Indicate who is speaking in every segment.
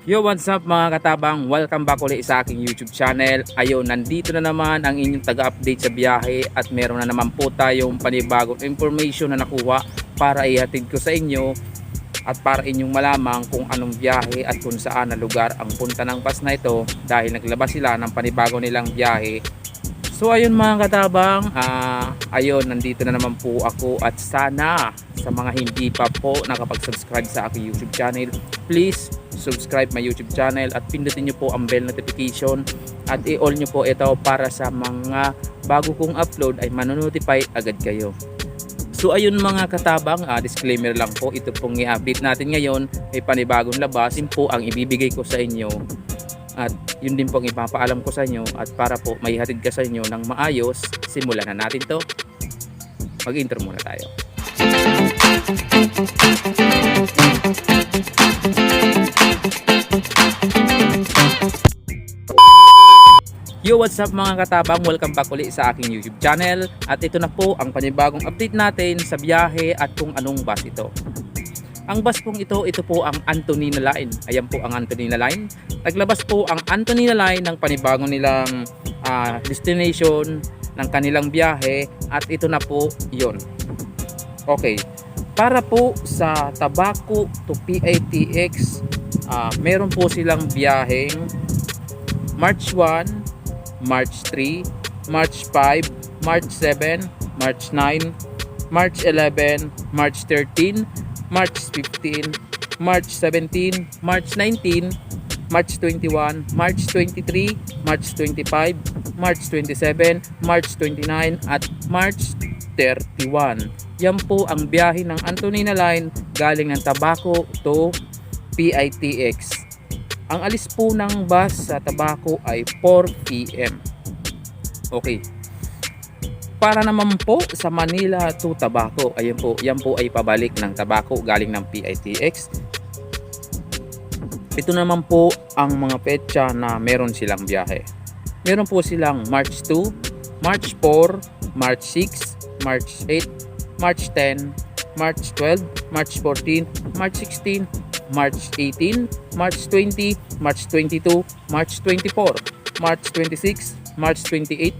Speaker 1: Yo, what's up mga katabang? Welcome back ulit sa aking YouTube channel. Ayun, nandito na naman ang inyong taga-update sa biyahe at meron na naman po tayong panibagong information na nakuha para ihatid ko sa inyo at para inyong malamang kung anong biyahe at kung saan na lugar ang punta ng bus na ito dahil naglabas sila ng panibago nilang biyahe. So ayun mga katabang, ayun, nandito na naman po ako at sana sa mga hindi pa po nakapag-subscribe sa aking YouTube channel, please subscribe my YouTube channel at pindutin nyo po ang bell notification at i-all nyo po ito para sa mga bago kong upload ay manonotify agad kayo. So ayun mga katabang, disclaimer lang po, ito pong i-update natin ngayon ay panibagong labas, yun po ang ibibigay ko sa inyo. At yun din po ang ipapaalam ko sa inyo at para po may hatid ka sa inyo ng maayos, simulan na natin to. Mag-intro muna tayo. Yo, what's up mga katabang? Welcome back ulit sa aking YouTube channel. At ito na po ang panibagong update natin sa biyahe at kung anong bus ito. Ang bus pong ito po ang Antonina Line. Ayan po ang Antonina Line. Naglabas po ang Antonina Line ng panibagong nilang destination ng kanilang biyahe at ito na po yon. Okay, para po sa Tabaco to PITX, meron po silang biyaheng March 1, March 3, March 5, March 7, March 9, March 11, March 13, March 15, March 17, March 19, March 21, March 23, March 25, March 27, March 29 at March 31. Yan po ang biyahe ng Antonina Line galing ng Tabaco to PITX. Ang alis po ng bus sa Tabaco ay 4 PM. Okay. Para naman po sa Manila to Tabaco, ayun po, yan po ay pabalik ng Tabaco galing ng PITX. Ito naman po ang mga petsa na meron silang biyahe. Meron po silang March 2, March 4, March 6, March 8, March 10, March 12, March 14, March 16, March 18, March 20, March 22, March 24, March 26, March 28,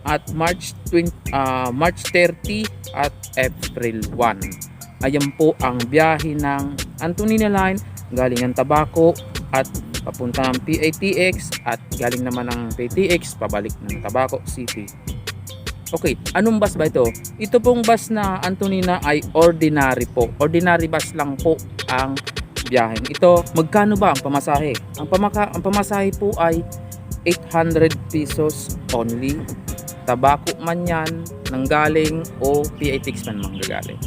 Speaker 1: at March 30 at April 1. Ayan po ang biyahe ng Antonina Line galing ng Tabaco at papunta ng PITX at galing naman ng PITX pabalik ng Tabaco City. Okay, anong bus ba ito? Ito pong bus na Antonina ay ordinary po. Ordinary bus lang po ang biyaheng ito. Magkano ba ang pamasahe? Ang pamasahe po ay 800 pesos only. Tabaco man yan nanggaling o PITX man manggagaling.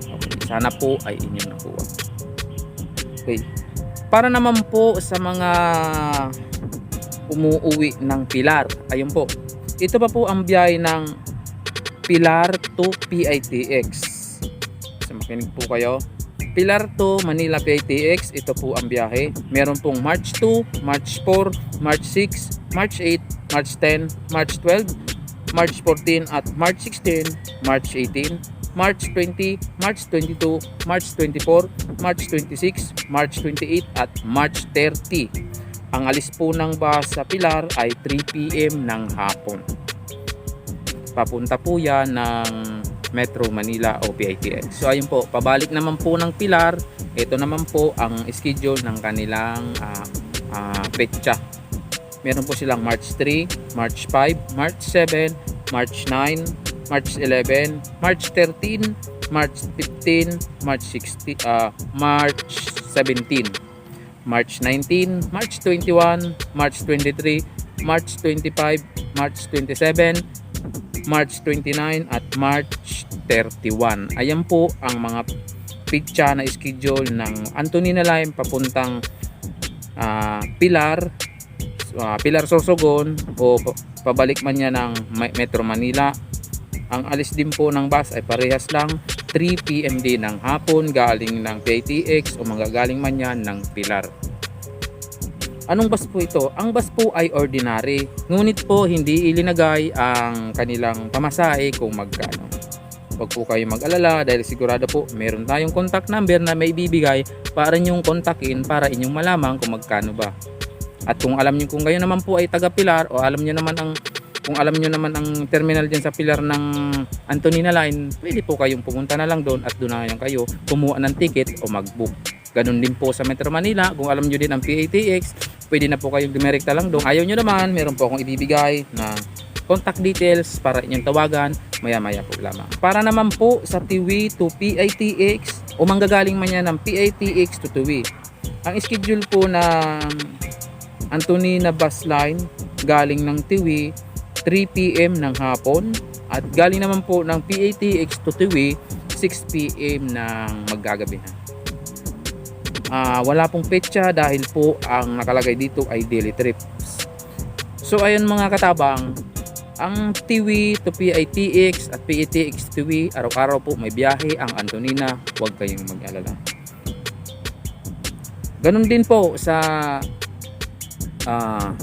Speaker 1: Okay, sana po ay inyong nakuha. Okay. Para naman po sa mga umuuwi ng Pilar, ayun po. Ito pa po ang biyahe ng Pilar to PITX. So makinig po kayo. Pilar to Manila PITX, ito po ang biyahe. Meron pong March 2, March 4, March 6, March 8, March 10, March 12, March 14 at March 16, March 18, March 20, March 22, March 24, March 26, March 28 at March 30. Ang alis po ng bus sa Pilar ay 3 PM ng hapon. Papunta po yan ng Metro Manila o PITX. So ayun po, pabalik naman po ng Pilar. Ito naman po ang schedule ng kanilang petsa. Meron po silang March 3, March 5, March 7, March 9, March 11, March 13, March 15, March 16, March 17, March 19, March 21, March 23, March 25, March 27, March 29 at March 31. Ayan po ang mga petsa na schedule ng Antonina Line papuntang Pilar, Pilar Sorsogon o pabalik man niya ng Metro Manila. Ang alis din po ng bus ay parehas lang 3 PM din ng hapon galing ng PITX o manggagaling man yan ng Pilar. Anong bus po ito? Ang bus po ay ordinary, ngunit po hindi ilinagay ang kanilang pamasahe kung magkano. Huwag po kayo mag-alala dahil sigurado po meron tayong contact number na may ibibigay para inyong kontakin para inyong malaman kung magkano ba. At kung alam niyo kung kayo naman po ay taga Pilar o alam niyo naman ang terminal diyan sa Pilar ng Antonina Line, pwede po kayong pumunta na lang doon at doon na kayo kumuha ng ticket o mag-book. Ganun din po sa Metro Manila, kung alam niyo din ang PATX, pwede na po kayong dumirekta lang doon. Ayaw niyo naman, meron po akong ibibigay na contact details para inyong tawagan maya-maya po lamang. Para naman po sa Tiwi to PITX o manggagaling man yan ng PITX to Tiwi, ang schedule po ng Antonina Bus Line galing ng Tiwi 3 PM ng hapon at galing naman po ng PATX to Tiwi 6 PM ng maggagabi na. Wala pong petsa dahil po ang nakalagay dito ay daily trips. So ayun mga katabang, ang Tiwi to PITX at PATX to Tiwi, araw-araw po may biyahe ang Antonina, huwag kayong mag-alala. Ganun din po sa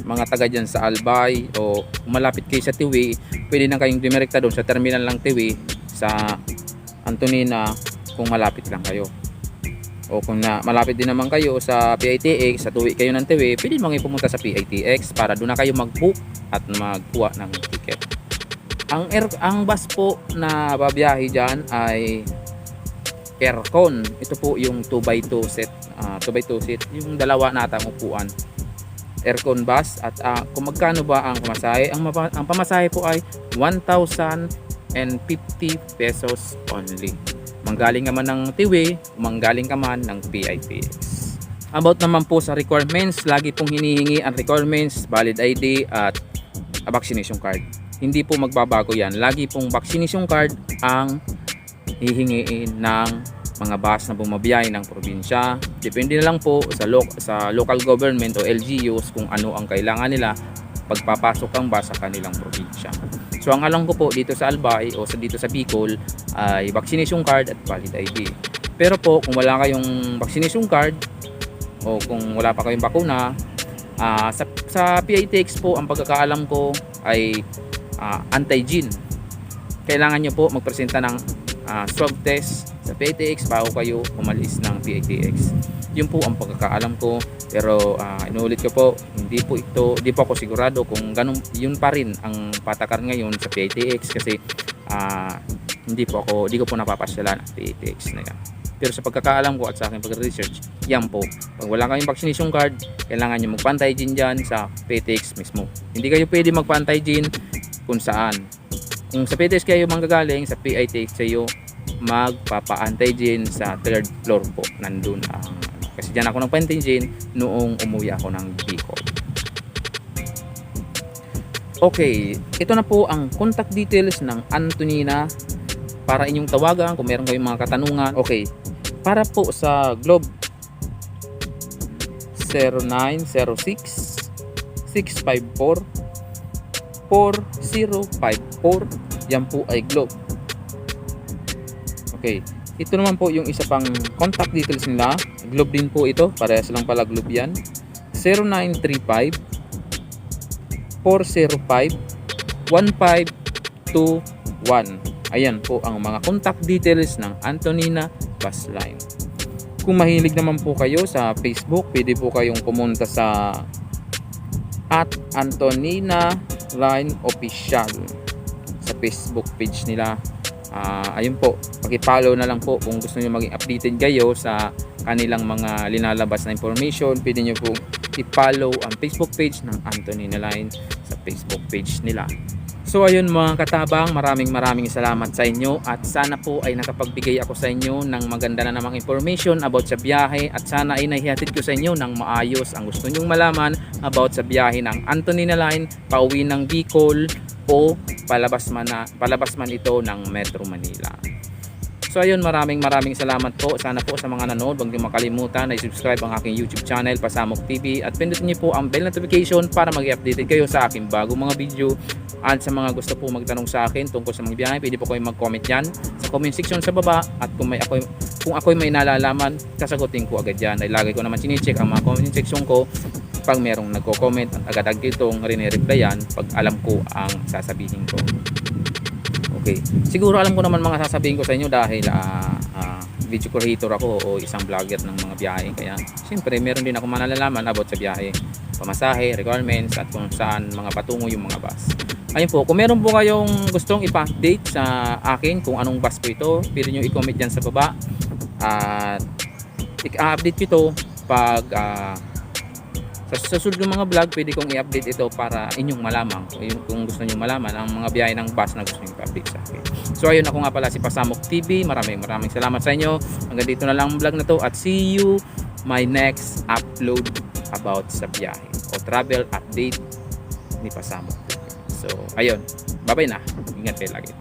Speaker 1: mga taga dyan sa Albay o malapit kayo sa Tiwi, pwede na kayong dumirekta doon sa terminal ng Tiwi sa Antonina kung malapit lang kayo. O kung malapit din naman kayo sa PITX, sa tuwi kayo ng Tiwi, pwede mo ngayon pumunta sa PITX para doon na kayo mag-book at magkuha ng ticket. Ang bus po na babiyahe dyan ay Aircon. Ito po yung 2x2 set, 2x2 seat, yung dalawa na atang upuan. Aircon bus at kung magkano ba ang pamasahe? Ang pamasahe po ay 1,050 pesos only. Manggaling ka man ng Tiwi, manggaling ka man ng PITX. About naman po sa requirements, lagi pong hinihingi ang requirements, valid ID at vaccination card. Hindi po magbabago yan. Lagi pong vaccination card ang hihingiin ng mga bus na bumabiyahe ng probinsya. Depende na lang po sa local government o LGUs kung ano ang kailangan nila pagpapasok ang bus sa kanilang probinsya. So ang alam ko po dito sa Albay o dito sa Bicol ay vaccination card at valid ID. Pero po kung wala kayong vaccination card o kung wala pa kayong bakuna, sa PITX po ang pagkakaalam ko ay antigen. Kailangan nyo po magpresenta ng swab test sa PITX bago kayo umalis ng PITX. Yun po ang pagkakaalam ko, pero inuulit ko po, hindi po ako sigurado kung ganun yun pa rin ang patakaran ngayon sa PITX kasi hindi ko po napapasyalan ang PITX na yan. Pero sa pagkakaalam ko at sa aking pag-research, yan po, pag wala kayong vaccination card, kailangan nyo magpa-antigen dyan sa PITX mismo. Hindi kayo pwede magpa-antigen kung saan. Kung sa PITX kayo manggagaling, sa PITX kayo magpapa-antigen sa 3rd floor po. Nandun ang kasi dyan ako nagpa-antigen noong umuwi ako ng Bicol. Okay, ito na po ang contact details ng Antonina para inyong tawagan kung meron kayong mga katanungan. Okay, para po sa Globe 0906 654 4054, yan po ay Globe. Okay, ito naman po yung isa pang contact details nila. Globe din po ito, parehas lang pala Globe yan. 0935 405 1521. Ayan po ang mga contact details ng Antonina Bus Line. Kung mahilig naman po kayo sa Facebook, pwede po kayong pumunta sa @Antonina Line Official sa Facebook page nila. Ayun po, paki-follow na lang po kung gusto niyo maging updated kayo sa kanilang mga linalabas na information. Pwede niyo po i-follow ang Facebook page ng Antonina Line sa Facebook page nila. So ayun mga katabang, maraming salamat sa inyo at sana po ay nakapagbigay ako sa inyo ng maganda na namang information about sa biyahe at sana ay nahihatid ko sa inyo ng maayos ang gusto nyong malaman about sa biyahe ng Antonina Line pauwi ng Bicol o palabas man ito ng Metro Manila. So ayun, maraming salamat po. Sana po sa mga nanood, huwag niyo makalimutan na i-subscribe ang aking YouTube channel, Pasamok TV, at pindutin niyo po ang bell notification para mag-update kayo sa aking bagong mga video. At sa mga gusto po magtanong sa akin tungkol sa mga biyahe, pwede po kayong mag-comment dyan sa comment section sa baba, at kung ako'y may nalalaman, sasagutin ko agad dyan. Ay lagi ko naman sinicheck ang mga comment section ko pag merong nagko-comment at agad-agad itong rinireply yan pag alam ko ang sasabihin ko. Okay. Siguro alam ko naman mga sasabihin ko sa inyo dahil video creator ako o isang vlogger ng mga biyahe. Kaya siyempre meron din ako manalalaman about sa biyahe, pamasahe, requirements at kung saan mga patungo yung mga bus. Ayun po, kung meron po kayong gustong ipa-update sa akin kung anong bus po ito, pwede nyo i-comment dyan sa baba. At i-update ko ito pag sa susunod ng mga vlog, pwede kong i-update ito para inyong malaman kung gusto niyo malaman ang mga biyahe ng bus na gusto niyo i-update sa akin. So ayun, ako nga pala si Pasamok TV. Maraming salamat sa inyo. Hanggang dito na lang ang vlog na to at see you my next upload about sa biyahe o travel update ni Pasamok. So ayun, bye bye na. Ingat kayo lagi.